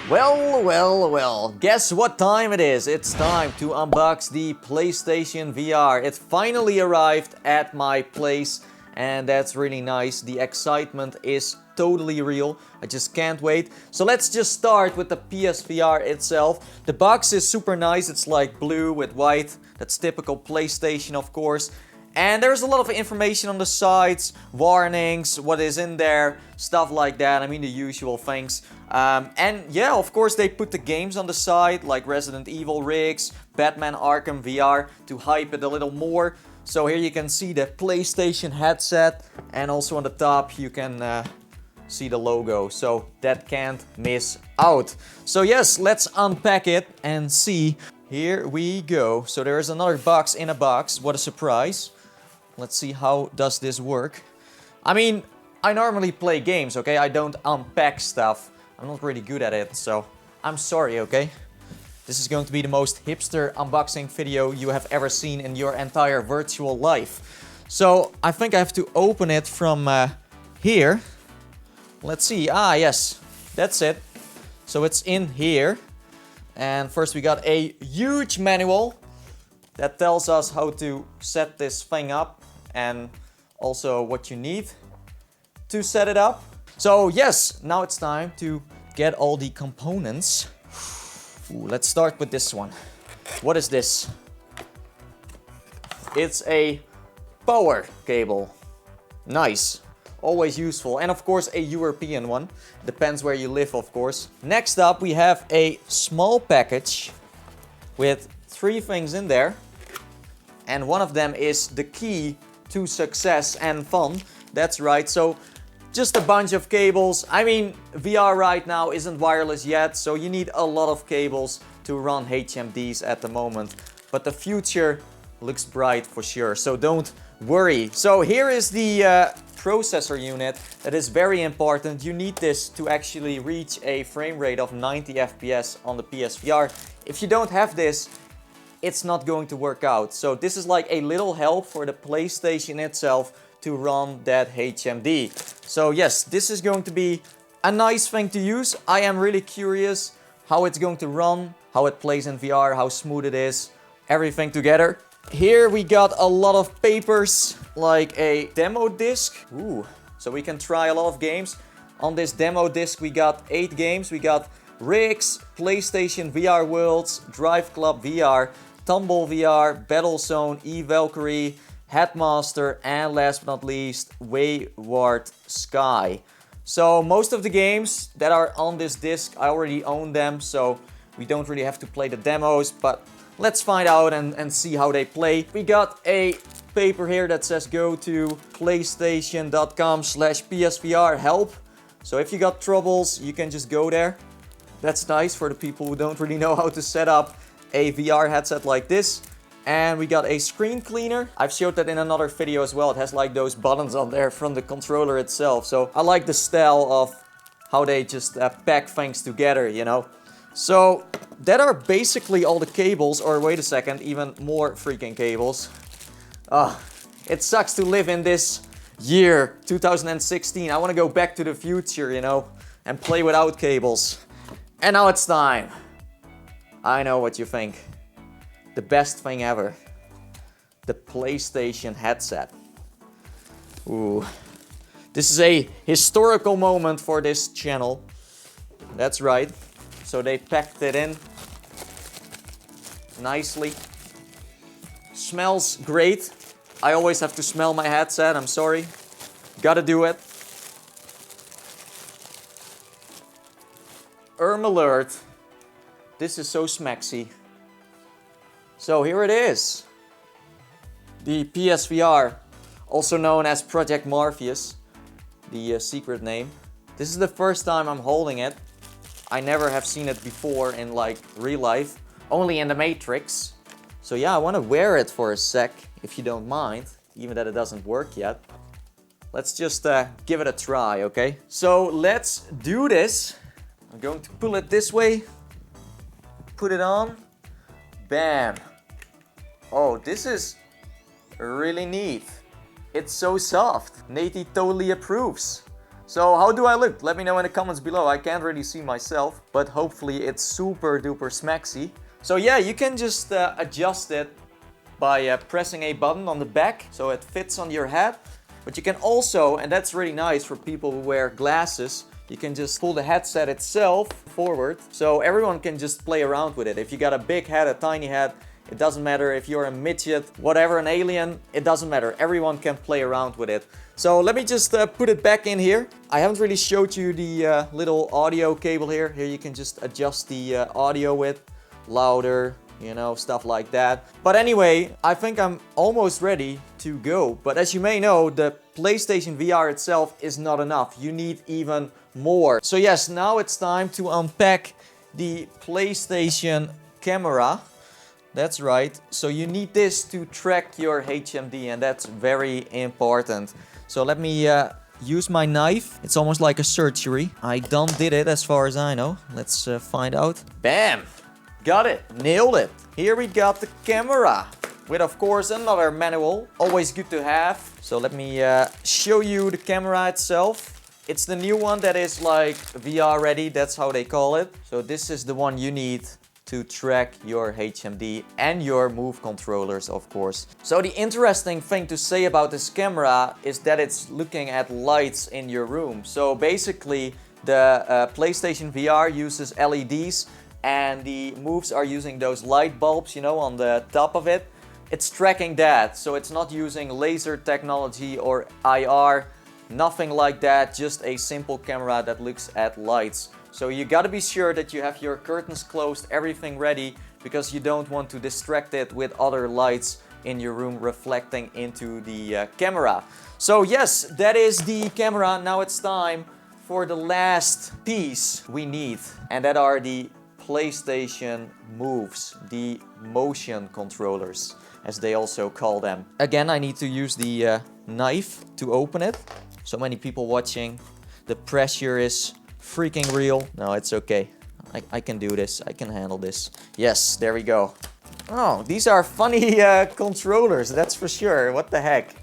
Well, guess what time it is? It's time to unbox the PlayStation VR. It finally arrived at my place and that's really nice. The excitement is totally real. I just can't wait. So let's just start with the PSVR itself. The box is super nice. It's like blue with white. That's typical PlayStation, of course. And there's a lot of information on the sides, warnings, what is in there, stuff like that. I mean, the usual things. And yeah, of course, they put the games on the side, like Resident Evil RIGS, Batman Arkham VR, to hype it a little more. So here you can see the PlayStation headset, and also on the top you can see the logo. So that can't miss out. So yes, let's unpack it and see. Here we go. So there's another box in a box. What a surprise. Let's see, how does this work? I mean, I normally play games, okay? I don't unpack stuff. I'm not really good at it, so I'm sorry, okay? This is going to be the most hipster unboxing video you have ever seen in your entire virtual life. So I think I have to open it from here. Let's see. Ah, yes, that's it. So it's in here. And first we got a huge manual that tells us how to set this thing up and also what you need to set it up. So yes, now it's time to get all the components. Ooh, let's start with this one. What is this? It's a power cable. Nice. Always useful. And of course a European one. Depends where you live, of course. Next up we have a small package with 3 things in there. And one of them is the key to success and fun. That's right. So just a bunch of cables. I mean, VR right now isn't wireless yet, so you need a lot of cables to run HMDs at the moment. But the future looks bright for sure, so don't worry. So here is the processor unit. That is very important. You need this to actually reach a frame rate of 90 FPS on the PSVR. If you don't have this, it's not going to work out. So this is like a little help for the PlayStation itself to run that HMD. So yes, this is going to be a nice thing to use. I am really curious how it's going to run, how it plays in VR, how smooth it is, everything together. Here we got a lot of papers, like a demo disc. Ooh, so we can try a lot of games. On this demo disc we got 8 games. We got RIGS, PlayStation VR Worlds, Drive Club VR, Tumble VR, Battlezone, E-Valkyrie, Headmaster, and last but not least, Wayward Sky. So most of the games that are on this disc, I already own them, so we don't really have to play the demos, but let's find out and see how they play. We got a paper here that says go to playstation.com/PSVR help. So if you got troubles, you can just go there. That's nice for the people who don't really know how to set up a VR headset like this. And we got a screen cleaner. I've showed that in another video as well. It has like those buttons on there from the controller itself. So I like the style of how they just pack things together, you know. So that are basically all the cables, or wait a second, even more freaking cables. It sucks to live in this year, 2016. I want to go back to the future, you know, and play without cables. And now it's time. I know what you think. The best thing ever. The PlayStation headset. Ooh. This is a historical moment for this channel. That's right. So they packed it in nicely. Smells great. I always have to smell my headset, I'm sorry. Gotta do it. Alert. This is so smacksy. So here it is. The PSVR, also known as Project Morpheus, the secret name. This is the first time I'm holding it. I never have seen it before in like real life, only in the Matrix. So yeah, I want to wear it for a sec, if you don't mind, even that it doesn't work yet. Let's just give it a try, okay? So let's do this. I'm going to pull it this way, put it on, bam. Oh, this is really neat. It's so soft. Nathie totally approves. So how do I look? Let me know in the comments below. I can't really see myself, but hopefully it's super duper smaxy. So yeah, you can just adjust it by pressing a button on the back so it fits on your head. But you can also, and that's really nice for people who wear glasses, you can just pull the headset itself forward so everyone can just play around with it. If you got a big head, a tiny head, it doesn't matter. If you're a midget, whatever, an alien, it doesn't matter. Everyone can play around with it. So let me just put it back in here. I haven't really showed you the little audio cable here. Here you can just adjust the audio with louder, you know, stuff like that. But anyway, I think I'm almost ready to go. But as you may know, the PlayStation VR itself is not enough. You need even more. So yes, now it's time to unpack the PlayStation camera. That's right. So you need this to track your HMD, and that's very important. So let me use my knife. It's almost like a surgery. I done did it as far as I know. Let's find out. Bam! Got it. Nailed it. Here we got the camera. With of course another manual. Always good to have. So let me show you the camera itself. It's the new one that is like VR ready. That's how they call it. So this is the one you need to track your HMD and your Move controllers, of course. So the interesting thing to say about this camera is that it's looking at lights in your room. So basically the PlayStation VR uses LEDs and the Moves are using those light bulbs, you know, on the top of it. It's tracking that, so it's not using laser technology or IR, nothing like that, just a simple camera that looks at lights. So you gotta be sure that you have your curtains closed, everything ready, because you don't want to distract it with other lights in your room reflecting into the camera. So yes, that is the camera. Now it's time for the last piece we need, and that are the PlayStation Moves, the motion controllers, as they also call them. Again, I need to use the knife to open it. So many people watching. The pressure is freaking real. No, it's okay. I can do this. I can handle this. Yes, there we go. Oh, these are funny controllers, that's for sure. What the heck?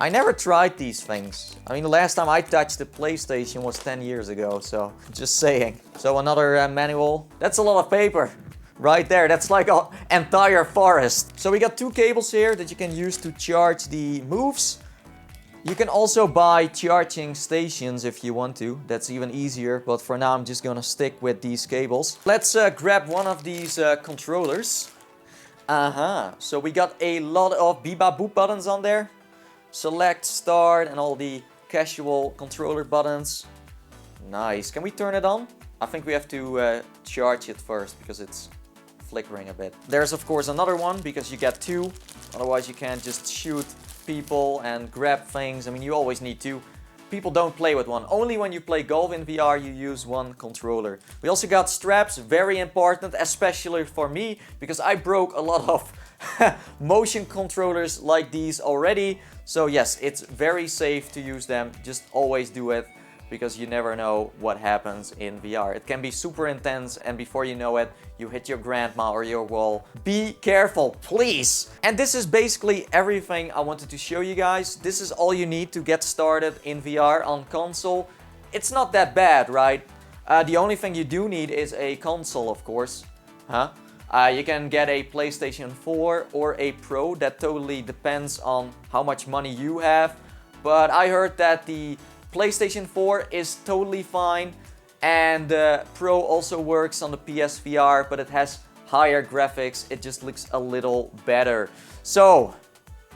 I never tried these things. I mean, the last time I touched the PlayStation was 10 years ago, so just saying. So another manual. That's a lot of paper. Right there, that's like an entire forest. So we got two cables here that you can use to charge the Moves. You can also buy charging stations if you want to. That's even easier, but for now I'm just gonna stick with these cables. Let's grab one of these controllers. So we got a lot of bebop boop buttons on there. Select, start, and all the casual controller buttons. Nice. Can we turn it on? I think we have to charge it first because it's flickering a bit. There's of course another one because you get two. Otherwise you can't just shoot people and grab things. I mean, you always need two. People don't play with one. Only when you play golf in VR you use one controller. We also got straps, very important, especially for me, because I broke a lot of motion controllers like these already. So yes, it's very safe to use them. Just always do it, because you never know what happens in VR. It can be super intense, and before you know it, you hit your grandma or your wall. Be careful, please! And this is basically everything I wanted to show you guys. This is all you need to get started in VR on console. It's not that bad, right? The only thing you do need is a console, of course. You can get a PlayStation 4 or a Pro. That totally depends on how much money you have. But I heard that the PlayStation 4 is totally fine, and Pro also works on the PSVR, but it has higher graphics. It just looks a little better. So,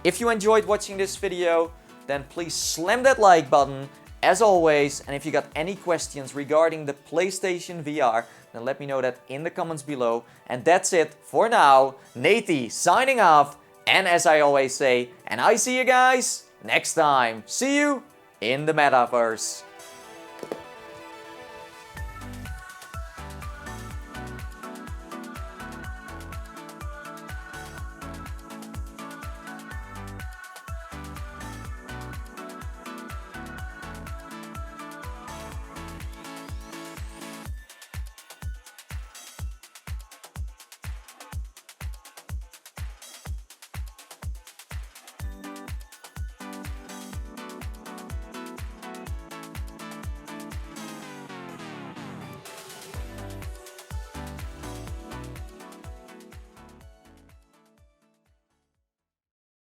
if you enjoyed watching this video, then please slam that like button, as always. And if you got any questions regarding the PlayStation VR, then let me know that in the comments below. And that's it for now. Nathie signing off, and as I always say, and I see you guys next time. See you in the metaverse.